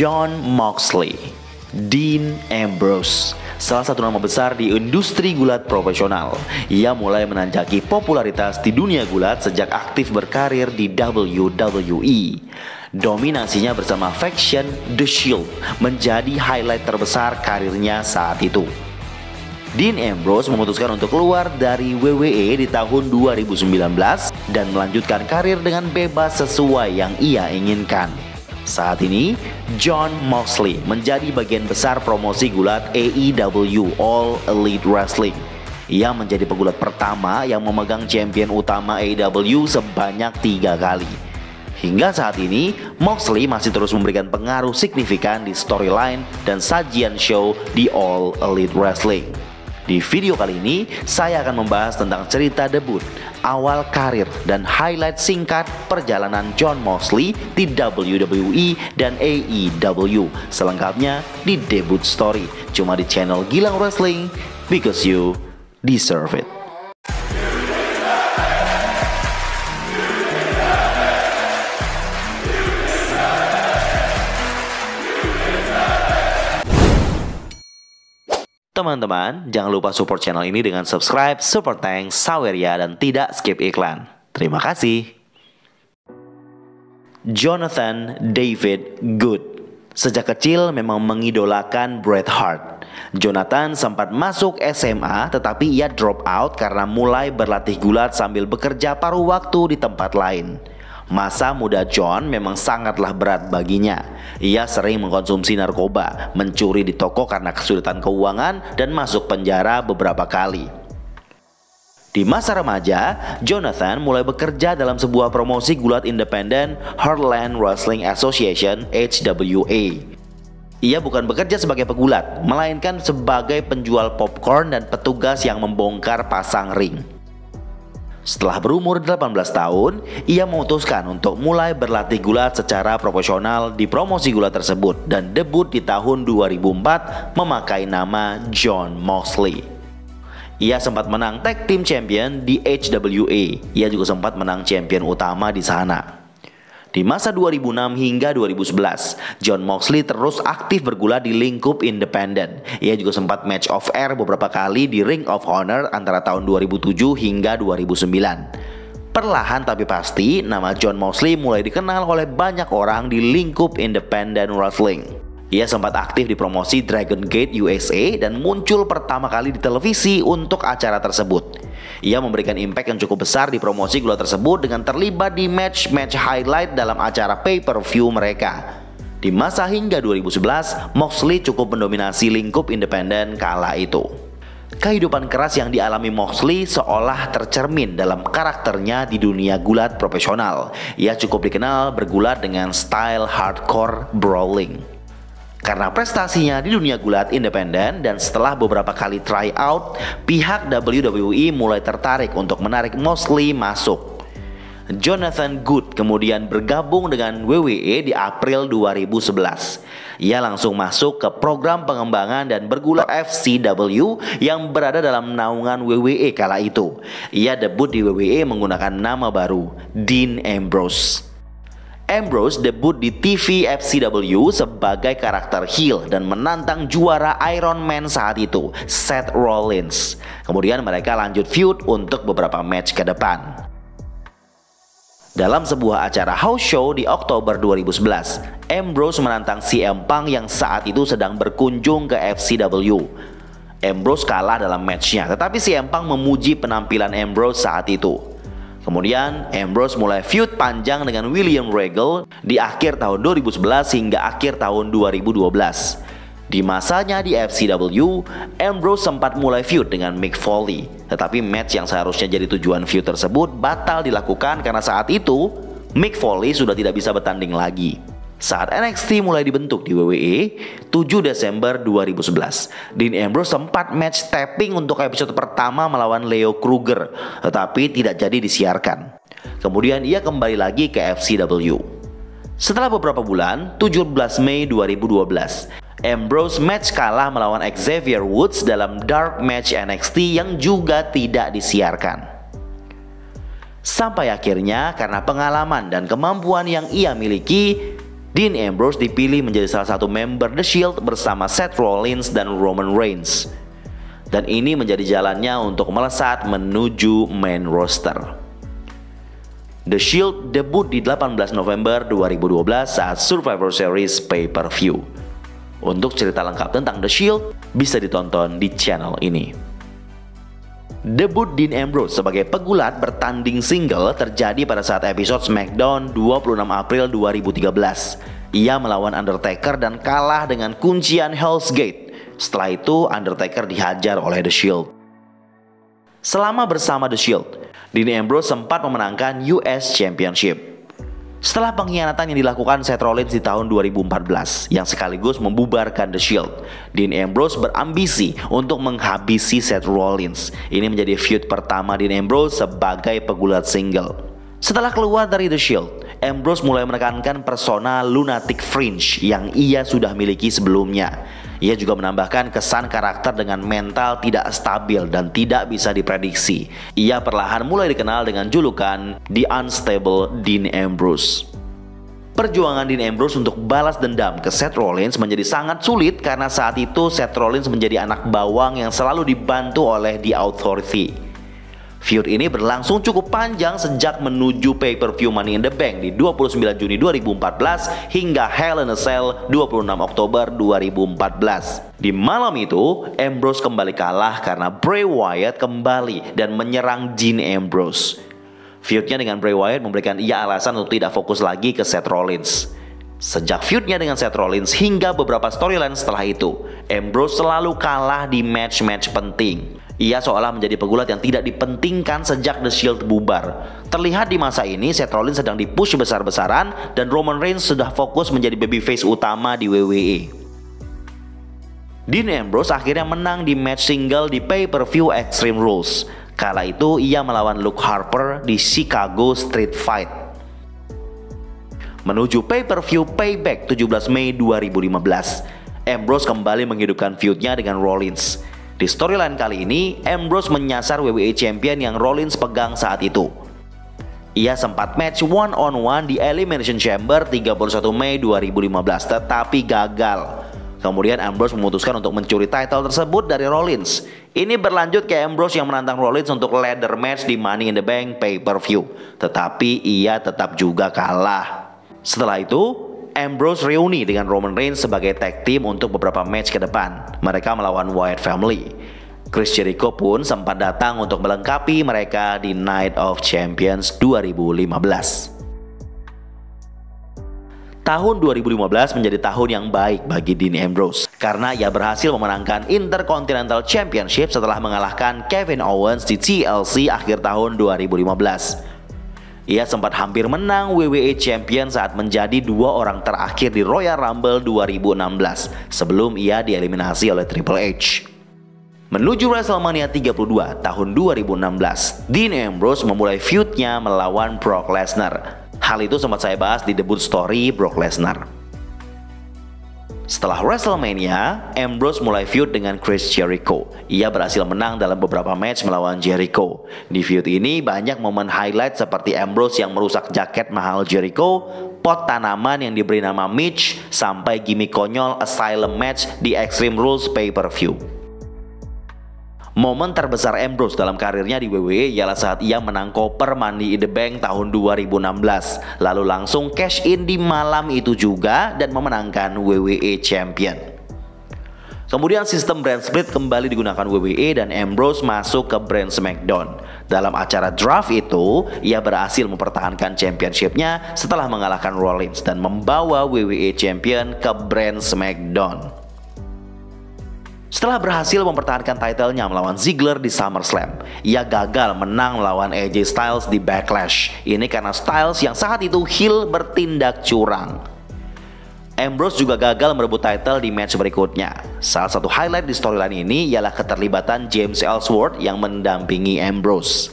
Jon Moxley, Dean Ambrose, salah satu nama besar di industri gulat profesional. Ia mulai menanjaki popularitas di dunia gulat sejak aktif berkarir di WWE. Dominasinya bersama faction The Shield menjadi highlight terbesar karirnya saat itu. Dean Ambrose memutuskan untuk keluar dari WWE di tahun 2019 dan melanjutkan karir dengan bebas sesuai yang ia inginkan. Saat ini, Jon Moxley menjadi bagian besar promosi gulat AEW All Elite Wrestling. Ia menjadi pegulat pertama yang memegang champion utama AEW sebanyak 3 kali. Hingga saat ini, Moxley masih terus memberikan pengaruh signifikan di storyline dan sajian show di All Elite Wrestling. Di video kali ini, saya akan membahas tentang cerita debut, awal karir, dan highlight singkat perjalanan Jon Moxley di WWE dan AEW. Selengkapnya di Debut Story, cuma di channel Gilang Wrestling, because you deserve it. Teman-teman, jangan lupa support channel ini dengan subscribe, super thanks, Saweria, dan tidak skip iklan. Terima kasih. Jonathan David Good sejak kecil memang mengidolakan Bret Hart. Jonathan sempat masuk SMA tetapi ia drop out karena mulai berlatih gulat sambil bekerja paruh waktu di tempat lain. Masa muda Jon memang sangatlah berat baginya. Ia sering mengkonsumsi narkoba, mencuri di toko karena kesulitan keuangan, dan masuk penjara beberapa kali. Di masa remaja, Jonathan mulai bekerja dalam sebuah promosi gulat independen Heartland Wrestling Association (HWA). Ia bukan bekerja sebagai pegulat, melainkan sebagai penjual popcorn dan petugas yang membongkar pasang ring. Setelah berumur 18 tahun, ia memutuskan untuk mulai berlatih gulat secara profesional di promosi gulat tersebut dan debut di tahun 2004 memakai nama Jon Moxley. Ia sempat menang Tag Team Champion di HWA. Ia juga sempat menang champion utama di sana. Di masa 2006 hingga 2011, Jon Moxley terus aktif bergulat di lingkup independen. Ia juga sempat match of air beberapa kali di Ring of Honor antara tahun 2007 hingga 2009. Perlahan tapi pasti, nama Jon Moxley mulai dikenal oleh banyak orang di lingkup independen wrestling. Ia sempat aktif di promosi Dragon Gate USA dan muncul pertama kali di televisi untuk acara tersebut. Ia memberikan impact yang cukup besar di promosi gulat tersebut dengan terlibat di match-match highlight dalam acara pay-per-view mereka. Di masa hingga 2011, Moxley cukup mendominasi lingkup independen kala itu. Kehidupan keras yang dialami Moxley seolah tercermin dalam karakternya di dunia gulat profesional. Ia cukup dikenal bergulat dengan style hardcore brawling. Karena prestasinya di dunia gulat independen dan setelah beberapa kali try out, pihak WWE mulai tertarik untuk menarik Moxley masuk. Jonathan Good kemudian bergabung dengan WWE di April 2011. Ia langsung masuk ke program pengembangan dan bergulat FCW yang berada dalam naungan WWE kala itu. Ia debut di WWE menggunakan nama baru, Dean Ambrose. Ambrose debut di TV FCW sebagai karakter heel dan menantang juara Iron Man saat itu, Seth Rollins. Kemudian mereka lanjut feud untuk beberapa match ke depan. Dalam sebuah acara house show di Oktober 2011, Ambrose menantang CM Punk yang saat itu sedang berkunjung ke FCW. Ambrose kalah dalam matchnya, tetapi CM Punk memuji penampilan Ambrose saat itu. Kemudian Ambrose mulai feud panjang dengan William Regal di akhir tahun 2011 hingga akhir tahun 2012. Di masanya di FCW, Ambrose sempat mulai feud dengan Mick Foley. Tetapi match yang seharusnya jadi tujuan feud tersebut batal dilakukan karena saat itu Mick Foley sudah tidak bisa bertanding lagi. Saat NXT mulai dibentuk di WWE 7 Desember 2011, Dean Ambrose sempat match tapping untuk episode pertama melawan Leo Kruger, tetapi tidak jadi disiarkan. Kemudian ia kembali lagi ke FCW. Setelah beberapa bulan, 17 Mei 2012, Ambrose match kalah melawan Xavier Woods dalam Dark Match NXT yang juga tidak disiarkan. Sampai akhirnya karena pengalaman dan kemampuan yang ia miliki, Dean Ambrose dipilih menjadi salah satu member The Shield bersama Seth Rollins dan Roman Reigns. Dan ini menjadi jalannya untuk melesat menuju main roster. The Shield debut di 18 November 2012 saat Survivor Series pay-per-view. Untuk cerita lengkap tentang The Shield bisa ditonton di channel ini. Debut Dean Ambrose sebagai pegulat bertanding single terjadi pada saat episode SmackDown 26 April 2013. Ia melawan Undertaker dan kalah dengan kuncian Hell's Gate. Setelah itu Undertaker dihajar oleh The Shield. Selama bersama The Shield, Dean Ambrose sempat memenangkan US Championship. Setelah pengkhianatan yang dilakukan Seth Rollins di tahun 2014 yang sekaligus membubarkan The Shield, Dean Ambrose berambisi untuk menghabisi Seth Rollins. Ini menjadi feud pertama Dean Ambrose sebagai pegulat single. Setelah keluar dari The Shield, Ambrose mulai menekankan persona lunatic fringe yang ia sudah miliki sebelumnya. Ia juga menambahkan kesan karakter dengan mental tidak stabil dan tidak bisa diprediksi. Ia perlahan mulai dikenal dengan julukan The Unstable Dean Ambrose. Perjuangan Dean Ambrose untuk balas dendam ke Seth Rollins menjadi sangat sulit karena saat itu Seth Rollins menjadi anak bawang yang selalu dibantu oleh The Authority. Feud ini berlangsung cukup panjang sejak menuju pay-per-view Money in the Bank di 29 Juni 2014 hingga Hell in a Cell 26 Oktober 2014. Di malam itu, Ambrose kembali kalah karena Bray Wyatt kembali dan menyerang Dean Ambrose. Feudnya dengan Bray Wyatt memberikan ia alasan untuk tidak fokus lagi ke Seth Rollins. Sejak feudnya dengan Seth Rollins hingga beberapa storyline setelah itu, Ambrose selalu kalah di match-match penting. Ia seolah menjadi pegulat yang tidak dipentingkan sejak The Shield bubar. Terlihat di masa ini Seth Rollins sedang dipush besar-besaran dan Roman Reigns sudah fokus menjadi babyface utama di WWE. Dean Ambrose akhirnya menang di match single di pay-per-view Extreme Rules. Kala itu ia melawan Luke Harper di Chicago Street Fight. Menuju pay-per-view Payback 17 Mei 2015, Ambrose kembali menghidupkan feudnya dengan Rollins. Di storyline kali ini, Ambrose menyasar WWE Champion yang Rollins pegang saat itu. Ia sempat match one-on-one di Elimination Chamber 31 Mei 2015 tetapi gagal. Kemudian Ambrose memutuskan untuk mencuri title tersebut dari Rollins. Ini berlanjut ke Ambrose yang menantang Rollins untuk ladder match di Money in the Bank pay-per-view. Tetapi ia tetap juga kalah. Setelah itu, Ambrose reuni dengan Roman Reigns sebagai tag team untuk beberapa match ke depan. Mereka melawan Wyatt Family. Chris Jericho pun sempat datang untuk melengkapi mereka di Night of Champions 2015. Tahun 2015 menjadi tahun yang baik bagi Dean Ambrose karena ia berhasil memenangkan Intercontinental Championship setelah mengalahkan Kevin Owens di TLC akhir tahun 2015. Ia sempat hampir menang WWE Champion saat menjadi dua orang terakhir di Royal Rumble 2016 sebelum ia dieliminasi oleh Triple H. Menuju WrestleMania 32 tahun 2016, Dean Ambrose memulai feudnya melawan Brock Lesnar. Hal itu sempat saya bahas di debut story Brock Lesnar. Setelah WrestleMania, Ambrose mulai feud dengan Chris Jericho. Ia berhasil menang dalam beberapa match melawan Jericho. Di feud ini banyak momen highlight seperti Ambrose yang merusak jaket mahal Jericho, pot tanaman yang diberi nama Mitch, sampai gimmick konyol Asylum match di Extreme Rules pay-per-view. Momen terbesar Ambrose dalam karirnya di WWE ialah saat ia menang koper Money in the Bank tahun 2016, lalu langsung cash in di malam itu juga dan memenangkan WWE Champion. Kemudian sistem brand split kembali digunakan WWE dan Ambrose masuk ke brand SmackDown. Dalam acara draft itu, ia berhasil mempertahankan championship-nya setelah mengalahkan Rollins dan membawa WWE Champion ke brand SmackDown. Setelah berhasil mempertahankan title-nya melawan Ziggler di SummerSlam, ia gagal menang melawan AJ Styles di Backlash. Ini karena Styles yang saat itu heel bertindak curang. Ambrose juga gagal merebut title di match berikutnya. Salah satu highlight di storyline ini ialah keterlibatan James Ellsworth yang mendampingi Ambrose.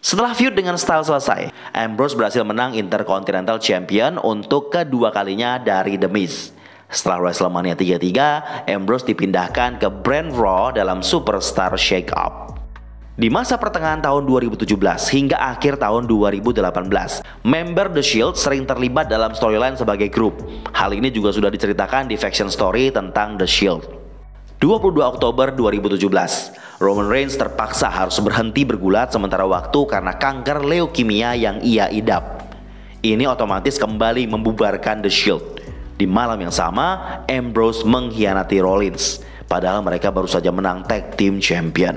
Setelah feud dengan Styles selesai, Ambrose berhasil menang Intercontinental Champion untuk kedua kalinya dari The Miz. Setelah WrestleMania 33, Ambrose dipindahkan ke brand Raw dalam Superstar Shake-Up. Di masa pertengahan tahun 2017 hingga akhir tahun 2018, member The Shield sering terlibat dalam storyline sebagai grup. Hal ini juga sudah diceritakan di Faction Story tentang The Shield. 22 Oktober 2017, Roman Reigns terpaksa harus berhenti bergulat sementara waktu karena kanker leukemia yang ia idap. Ini otomatis kembali membubarkan The Shield. Di malam yang sama, Ambrose mengkhianati Rollins, padahal mereka baru saja menang Tag Team Champion.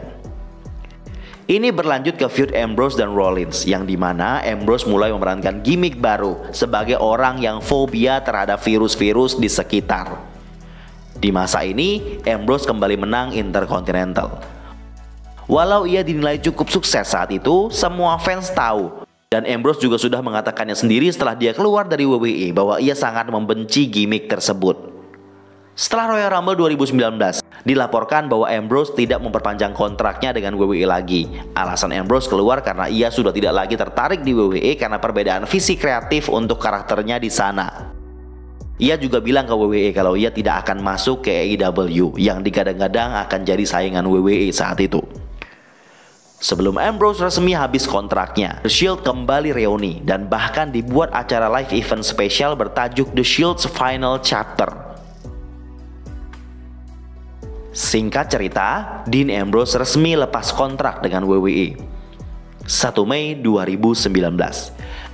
Ini berlanjut ke feud Ambrose dan Rollins, yang dimana Ambrose mulai memerankan gimmick baru sebagai orang yang fobia terhadap virus-virus di sekitar. Di masa ini, Ambrose kembali menang Intercontinental. Walau ia dinilai cukup sukses saat itu, semua fans tahu. Dan Ambrose juga sudah mengatakannya sendiri setelah dia keluar dari WWE bahwa ia sangat membenci gimmick tersebut. Setelah Royal Rumble 2019, dilaporkan bahwa Ambrose tidak memperpanjang kontraknya dengan WWE lagi. Alasan Ambrose keluar karena ia sudah tidak lagi tertarik di WWE karena perbedaan visi kreatif untuk karakternya di sana. Ia juga bilang ke WWE kalau ia tidak akan masuk ke AEW yang digadang-gadang akan jadi saingan WWE saat itu. Sebelum Ambrose resmi habis kontraknya, The Shield kembali reuni dan bahkan dibuat acara live event spesial bertajuk The Shield's Final Chapter. Singkat cerita, Dean Ambrose resmi lepas kontrak dengan WWE. 1 Mei 2019,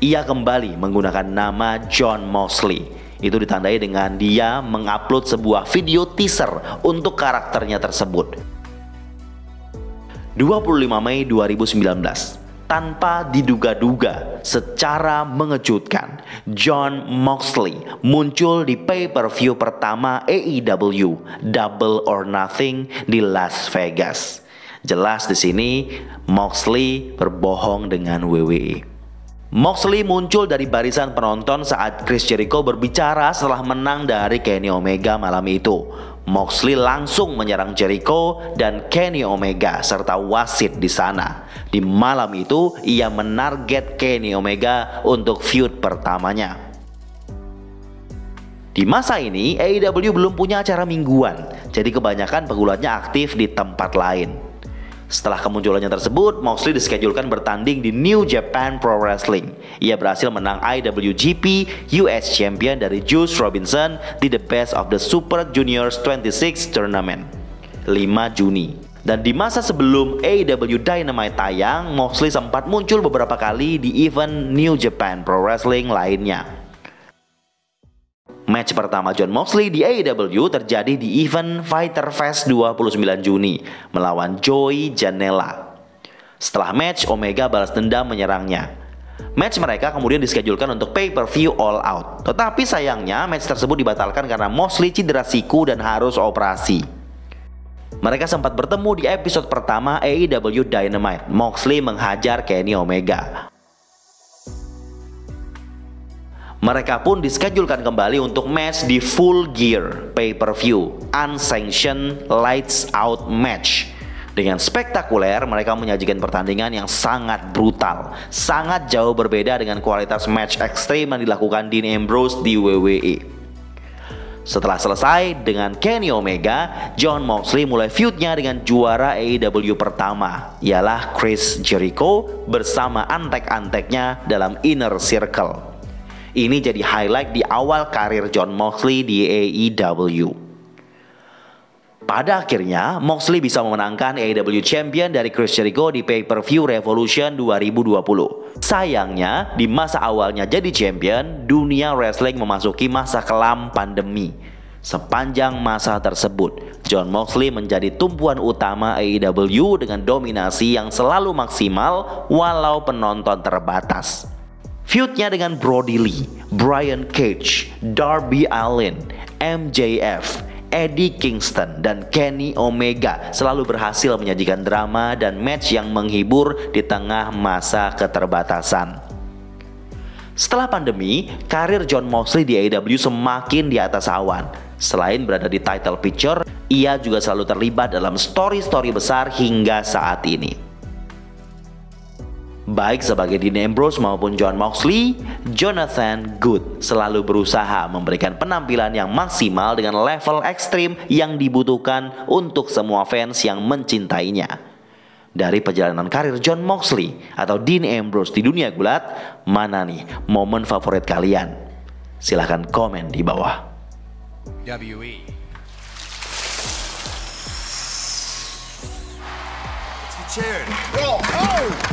ia kembali menggunakan nama Jon Moxley. Itu ditandai dengan dia mengupload sebuah video teaser untuk karakternya tersebut. 25 Mei 2019, tanpa diduga-duga, secara mengejutkan, Jon Moxley muncul di pay-per-view pertama AEW, Double or Nothing di Las Vegas. Jelas di sini Moxley berbohong dengan WWE. Moxley muncul dari barisan penonton saat Chris Jericho berbicara setelah menang dari Kenny Omega malam itu. Moxley langsung menyerang Jericho dan Kenny Omega serta wasit di sana. Di malam itu, ia menarget Kenny Omega untuk feud pertamanya. Di masa ini, AEW belum punya acara mingguan, jadi kebanyakan pegulatnya aktif di tempat lain. Setelah kemunculannya tersebut, Moxley dischedulkan bertanding di New Japan Pro Wrestling. Ia berhasil menang IWGP US Champion dari Juice Robinson di The Best of the Super Juniors 26 Tournament 5 Juni. Dan di masa sebelum AEW Dynamite tayang, Moxley sempat muncul beberapa kali di event New Japan Pro Wrestling lainnya. Match pertama Jon Moxley di AEW terjadi di event Fighter Fest 29 Juni melawan Joey Janela. Setelah match, Omega balas dendam menyerangnya. Match mereka kemudian dischedulkan untuk pay-per-view All Out. Tetapi sayangnya match tersebut dibatalkan karena Moxley cedera siku dan harus operasi. Mereka sempat bertemu di episode pertama AEW Dynamite. Moxley menghajar Kenny Omega. Mereka pun dischedulkan kembali untuk match di Full Gear pay-per-view Unsanctioned Lights Out match. Dengan spektakuler, mereka menyajikan pertandingan yang sangat brutal, sangat jauh berbeda dengan kualitas match ekstrim yang dilakukan Dean Ambrose di WWE. Setelah selesai dengan Kenny Omega, Jon Moxley mulai feudnya dengan juara AEW pertama, ialah Chris Jericho bersama antek-anteknya dalam Inner Circle. Ini jadi highlight di awal karir Jon Moxley di AEW. Pada akhirnya, Moxley bisa memenangkan AEW Champion dari Chris Jericho di pay-per-view Revolution 2020. Sayangnya, di masa awalnya jadi champion, dunia wrestling memasuki masa kelam pandemi. Sepanjang masa tersebut, Jon Moxley menjadi tumpuan utama AEW dengan dominasi yang selalu maksimal walau penonton terbatas. Feudnya dengan Brody Lee, Brian Cage, Darby Allin, MJF, Eddie Kingston, dan Kenny Omega selalu berhasil menyajikan drama dan match yang menghibur di tengah masa keterbatasan. Setelah pandemi, karir Jon Moxley di AEW semakin di atas awan. Selain berada di title picture, ia juga selalu terlibat dalam story-story besar hingga saat ini. Baik sebagai Dean Ambrose maupun Jon Moxley, Jonathan Good selalu berusaha memberikan penampilan yang maksimal dengan level ekstrim yang dibutuhkan untuk semua fans yang mencintainya. dari perjalanan karir Jon Moxley atau Dean Ambrose di dunia gulat, mana nih momen favorit kalian? Silahkan komen di bawah. WWE. It's the charity. Oh!